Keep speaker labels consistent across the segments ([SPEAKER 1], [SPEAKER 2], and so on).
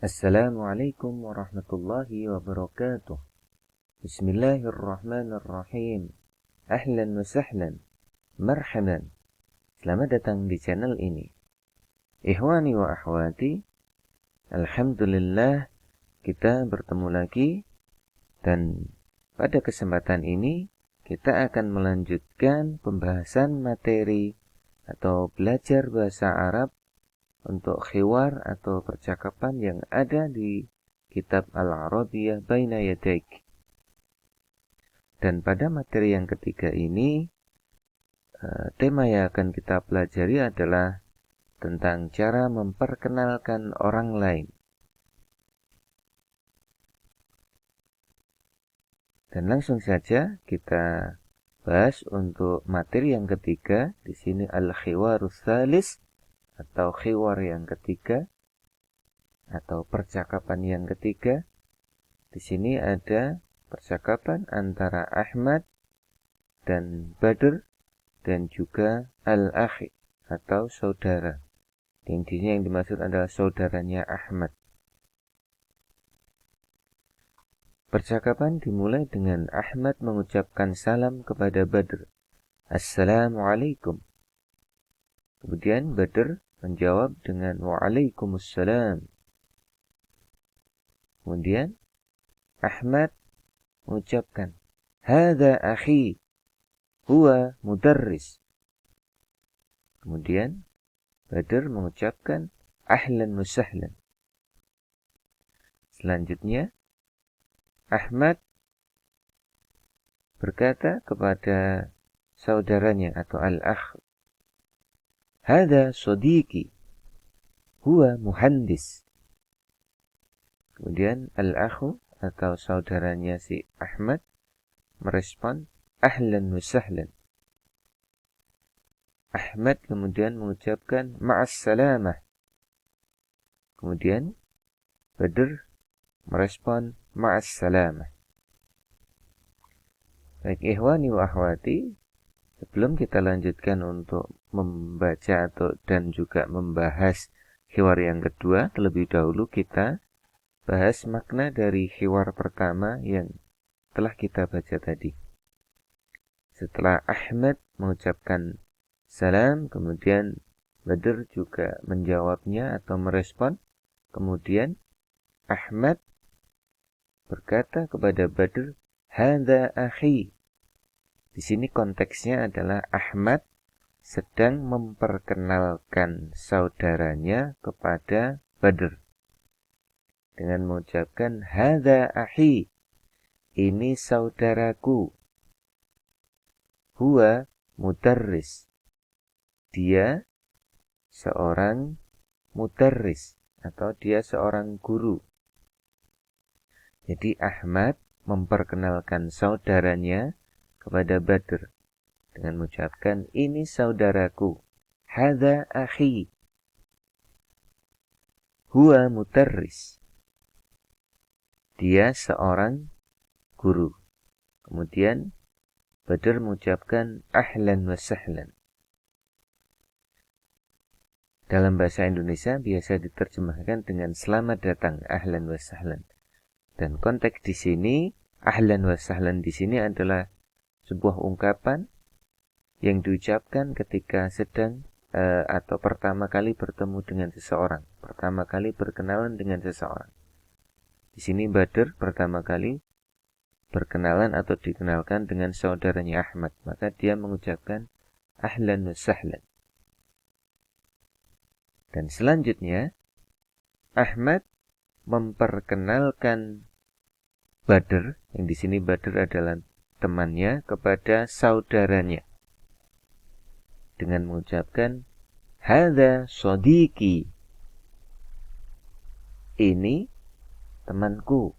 [SPEAKER 1] Assalamualaikum warahmatullahi wabarakatuh. Bismillahirrahmanirrahim. Ahlan wa sahlan. Marhaban. Selamat datang di channel ini. Ikhwani wa akhwati, alhamdulillah kita bertemu lagi, dan pada kesempatan ini kita akan melanjutkan pembahasan materi atau belajar bahasa Arab untuk khiwar atau percakapan yang ada di kitab Al-Arabiyah Baina Yadaik. Dan pada materi yang ketiga ini, tema yang akan kita pelajari adalah tentang cara memperkenalkan orang lain. Dan langsung saja kita bahas untuk materi yang ketiga. Di sini al-khiwarus tsalis atau khiwar yang ketiga atau percakapan yang ketiga. Di sini ada percakapan antara Ahmad dan Badr dan juga al-akhi atau saudara. Intinya yang dimaksud adalah saudaranya Ahmad. Percakapan dimulai dengan Ahmad mengucapkan salam kepada Badr. Assalamualaikum. Kemudian Badr menjawab dengan Waalaikumsalam. Kemudian Ahmad mengucapkan Hadza akhi huwa mudarris. Kemudian Badr mengucapkan Ahlan wa sahlan. Selanjutnya Ahmad berkata kepada saudaranya atau al-akh, Hadza sadiqi huwa muhandis. Kemudian al-akhu atau saudaranya si Ahmad merespon Ahlan wa sahlan. Ahmad kemudian mengucapkan ma'as salamah. Kemudian Badr merespon ma'as salamah. Baik ikhwani wa akhwati, sebelum kita lanjutkan untuk membaca dan juga membahas khiwar yang kedua, terlebih dahulu kita bahas makna dari khiwar pertama yang telah kita baca tadi. Setelah Ahmad mengucapkan salam, kemudian Badr juga menjawabnya atau merespon. Kemudian Ahmad berkata kepada Badr, Hadza akhi. Di sini konteksnya adalah Ahmad sedang memperkenalkan saudaranya kepada Badr dengan mengucapkan Hadza akhi. Ini saudaraku. Huwa mudarris. Dia seorang mudarris atau dia seorang guru. Jadi Ahmad memperkenalkan saudaranya kepada Badr dengan mengucapkan ini saudaraku. Hadza akhi. Huwa mudarris. Dia seorang guru. Kemudian Badr mengucapkan ahlan wa sahlan. Dalam bahasa Indonesia biasa diterjemahkan dengan selamat datang, ahlan wa sahlan. Dan konteks di sini, ahlan wa sahlan di sini adalah sebuah ungkapan yang diucapkan ketika sedang atau pertama kali bertemu dengan seseorang, pertama kali berkenalan dengan seseorang. Di sini Badr pertama kali berkenalan atau dikenalkan dengan saudaranya Ahmad, maka dia mengucapkan ahlan wa sahlan. Dan selanjutnya Ahmad memperkenalkan Badr, yang di sini Badr adalah temannya, kepada saudaranya dengan mengucapkan Hadza sadiqi. Ini temanku.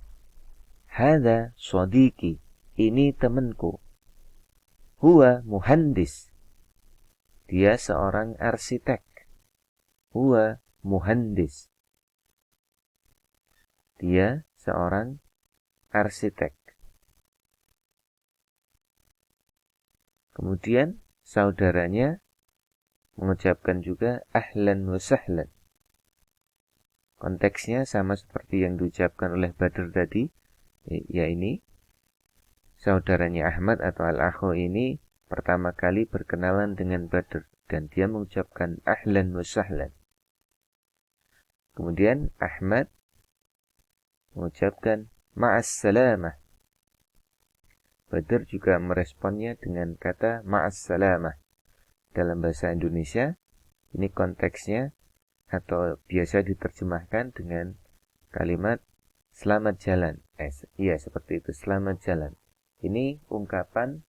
[SPEAKER 1] Hadza sadiqi. Ini temanku. Huwa muhandis. Dia seorang arsitek. Huwa muhandis. Dia seorang arsitek. Kemudian saudaranya mengucapkan juga ahlan wa sahlan. konteksnya sama seperti yang diucapkan oleh Badr tadi, ya ini saudaranya Ahmad atau al-akhu ini pertama kali berkenalan dengan Badr dan dia mengucapkan ahlan wa sahlan. Kemudian Ahmad mengucapkan ma'as salamah. Badr juga meresponnya dengan kata ma'as salamah. Dalam bahasa Indonesia, ini konteksnya atau biasa diterjemahkan dengan kalimat selamat jalan. Iya, seperti itu, selamat jalan. Ini ungkapan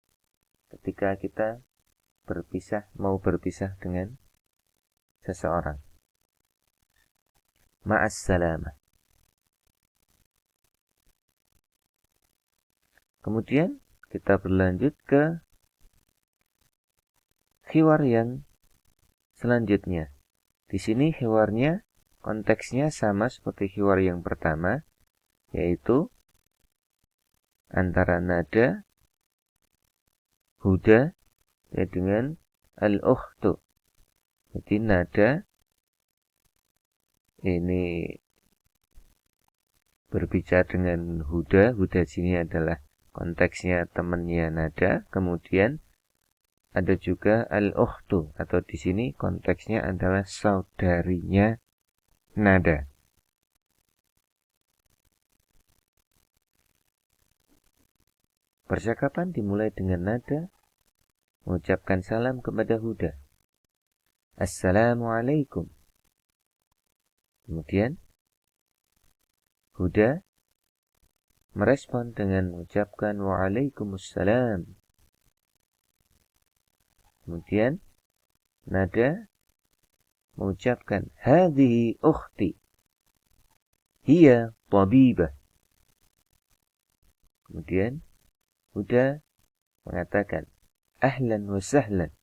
[SPEAKER 1] ketika kita mau berpisah dengan seseorang. Ma'as salamah. Kemudian kita berlanjut ke hiwar yang selanjutnya. Di sini hiwarnya konteksnya sama seperti hiwar yang pertama, yaitu antara nada huda dengan al-ukhtu. Jadi nada ini berbicara dengan huda. Huda sini adalah konteksnya temannya nada. Kemudian ada juga al-ukhtu atau di sini konteksnya adalah saudarinya nada. Percakapan dimulai dengan nada mengucapkan salam kepada huda. Assalamualaikum. Kemudian huda merespon dengan mengucapkan waalaikumsalam. Kemudian nada mengucapkan hadhihi ukhti. Hiya tabibah. Kemudian huda mengatakan ahlan wa sahlan.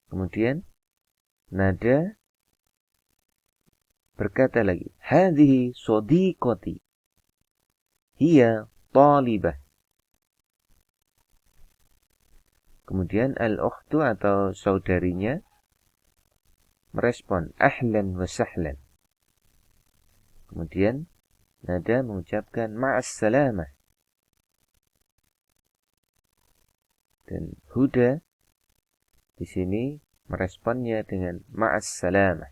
[SPEAKER 1] Kemudian nada berkata lagi, hadhihi sadiqati. Hiya talibah. Kemudian al-ukhtu atau saudarinya merespon ahlan wa sahlan. Kemudian nada mengucapkan ma'as salamah. Dan huda di sini meresponnya dengan ma'as salamah.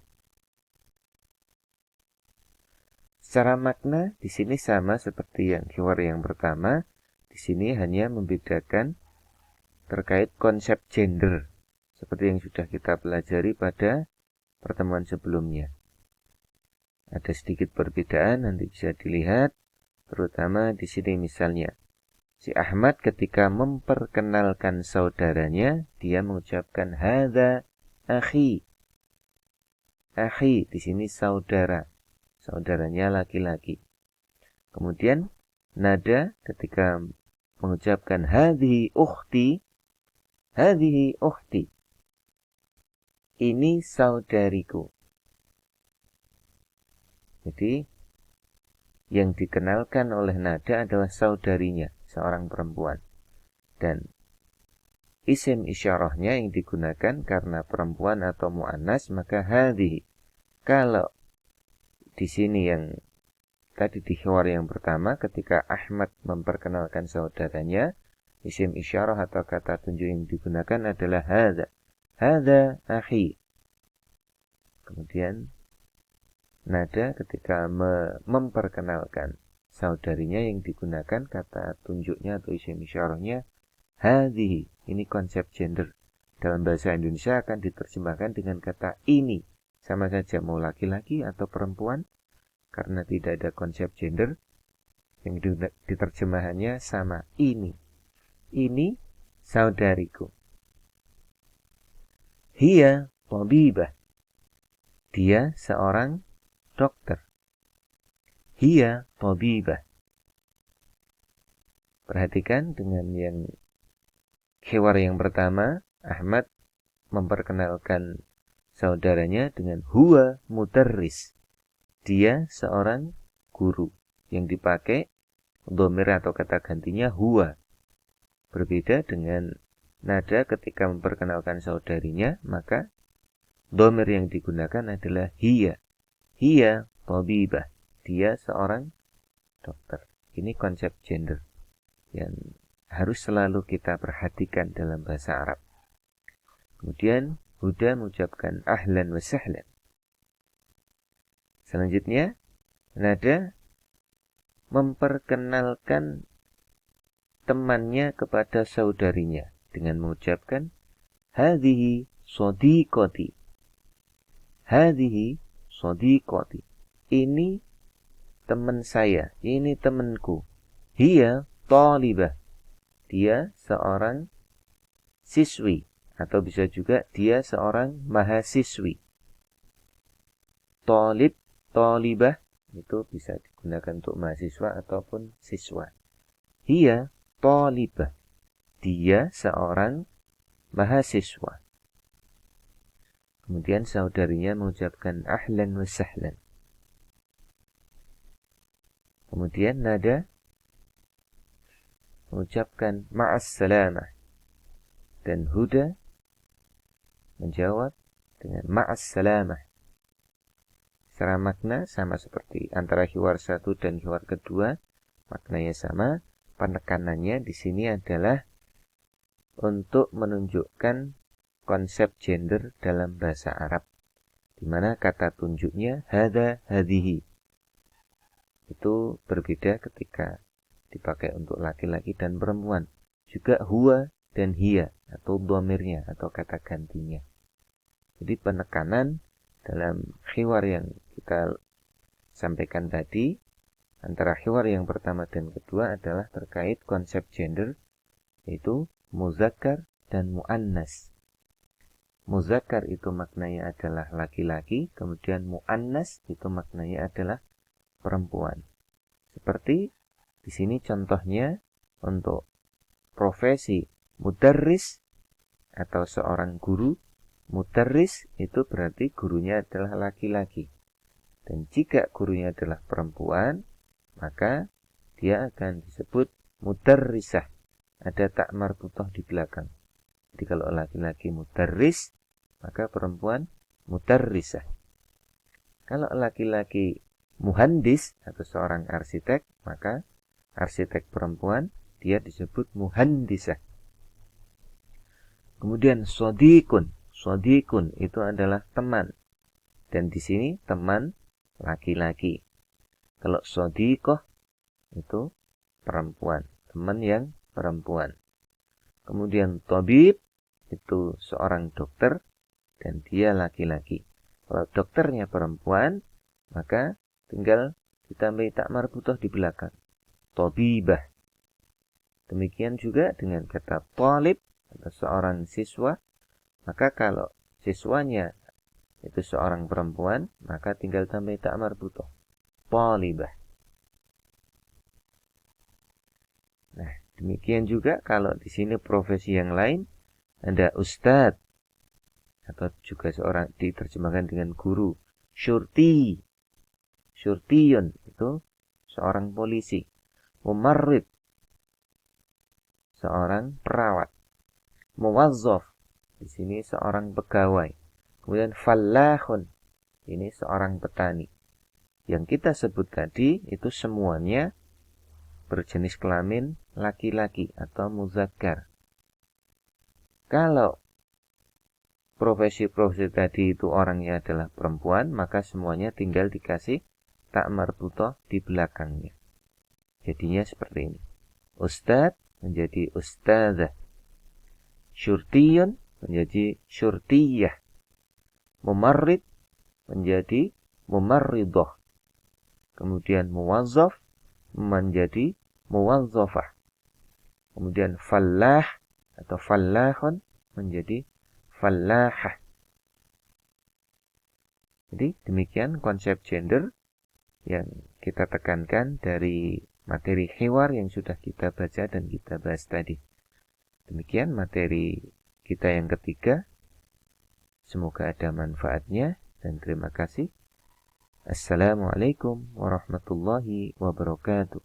[SPEAKER 1] Secara makna di sini sama seperti yang hiwar yang pertama. Di sini hanya membedakan terkait konsep gender seperti yang sudah kita pelajari pada pertemuan sebelumnya. Ada sedikit perbedaan, nanti bisa dilihat, terutama di sini misalnya si Ahmad ketika memperkenalkan saudaranya, dia mengucapkan hadza akhi. Akhi di sini saudara. Saudaranya laki-laki. Kemudian nada ketika mengucapkan hadhihi ukhti. Hadhihi ukhti. Ini saudariku. Jadi yang dikenalkan oleh nada adalah saudarinya, seorang perempuan. Dan isim isyarahnya yang digunakan karena perempuan atau mu'annas, maka hadhihi. Kalau di sini yang tadi di hiwar yang pertama ketika Ahmad memperkenalkan saudaranya, isim isyarah atau kata tunjuk yang digunakan adalah hadza. Hadza akhi. Kemudian nada ketika memperkenalkan saudarinya yang digunakan kata tunjuknya atau isim isyarahnya hadhihi. Ini konsep gender. Dalam bahasa Indonesia akan diterjemahkan dengan kata ini. Sama saja mau laki-laki atau perempuan, karena tidak ada konsep gender, yang diterjemahannya sama ini. Ini saudariku. Hiya tabibah. Dia seorang dokter. Hiya tabibah. Perhatikan dengan yang hiwar yang pertama, Ahmad memperkenalkan saudaranya dengan huwa mudarris. Dia seorang guru. Yang dipakai dhamir atau kata gantinya huwa. Berbeda dengan nada ketika memperkenalkan saudarinya, maka Dhamir yang digunakan adalah hiya. Hiya tabibah. Dia seorang dokter. Ini konsep gender yang harus selalu kita perhatikan dalam bahasa Arab. Kemudian Huda mengucapkan ahlan wa sahlan. Selanjutnya Nada memperkenalkan temannya kepada saudarinya dengan mengucapkan hadhihi shadiqati. Hadhihi shadiqati. Ini teman saya, ini temanku. Hiya talibah. Dia seorang siswi atau bisa juga dia seorang mahasiswi. Talib, talibah itu bisa digunakan untuk mahasiswa ataupun siswa. Hiya talibah. Dia seorang mahasiswa. Kemudian saudarinya mengucapkan ahlan wa sahlan. Kemudian Nada mengucapkan ma'as salamah. Dan Huda menjawab dengan ma'as salamah. Secara makna sama seperti antara hiwar satu dan hiwar kedua, maknanya sama. Penekanannya di sini adalah untuk menunjukkan konsep gender dalam bahasa Arab, di mana kata tunjuknya hada, hadihi. Itu berbeda ketika dipakai untuk laki-laki dan perempuan. Juga huwa dan hiya atau dhamirnya atau kata gantinya. Jadi penekanan dalam khiwar yang kita sampaikan tadi antara khiwar yang pertama dan kedua adalah terkait konsep gender, yaitu muzakkar dan muannas. Muzakkar itu maknanya adalah laki-laki, kemudian muannas itu maknanya adalah perempuan. Seperti di sini contohnya untuk profesi mudarris atau seorang guru. Mudarris itu berarti gurunya adalah laki-laki. Dan jika gurunya adalah perempuan, maka dia akan disebut mudarrisah. Ada tak marbutah di belakang. Jadi kalau laki-laki mudarris, maka perempuan mudarrisah. Kalau laki-laki muhandis atau seorang arsitek, maka arsitek perempuan dia disebut muhandisah. Kemudian shadiqun. Shadiqun itu adalah teman. Dan di sini teman laki-laki. Kalau shadiqah itu perempuan, teman yang perempuan. Kemudian tabib itu seorang dokter dan dia laki-laki. Kalau dokternya perempuan, maka tinggal ditambahi tak marbutah di belakang. Tabibah. Demikian juga dengan kata talib atau seorang siswa. Maka kalau siswanya itu seorang perempuan, maka tinggal tambahi tak marbutah. Talibah. Nah, demikian juga kalau di sini profesi yang lain ada ustadz atau juga seorang diterjemahkan dengan guru. Syurti. Syurtiyun itu seorang polisi. Mumarrid seorang perawat. Muwazzaf di sini seorang pegawai. Kemudian fallahun ini seorang petani. Yang kita sebut tadi itu semuanya berjenis kelamin laki-laki atau muzakkar. Kalau profesi-profesi tadi itu orangnya adalah perempuan, maka semuanya tinggal dikasih tak marbutah di belakangnya. Jadinya seperti ini. Ustadz menjadi ustadzah. Syurtiyun menjadi syurtiyah. Mumarrid menjadi mumarridah. Kemudian muwazzaf menjadi muwazzafah. Kemudian fallah atau fallahun menjadi fallahah. Jadi demikian konsep gender yang kita tekankan dari materi hiwar yang sudah kita baca dan kita bahas tadi. Demikian materi kita yang ketiga. Semoga ada manfaatnya dan terima kasih. Assalamualaikum warahmatullahi wabarakatuh.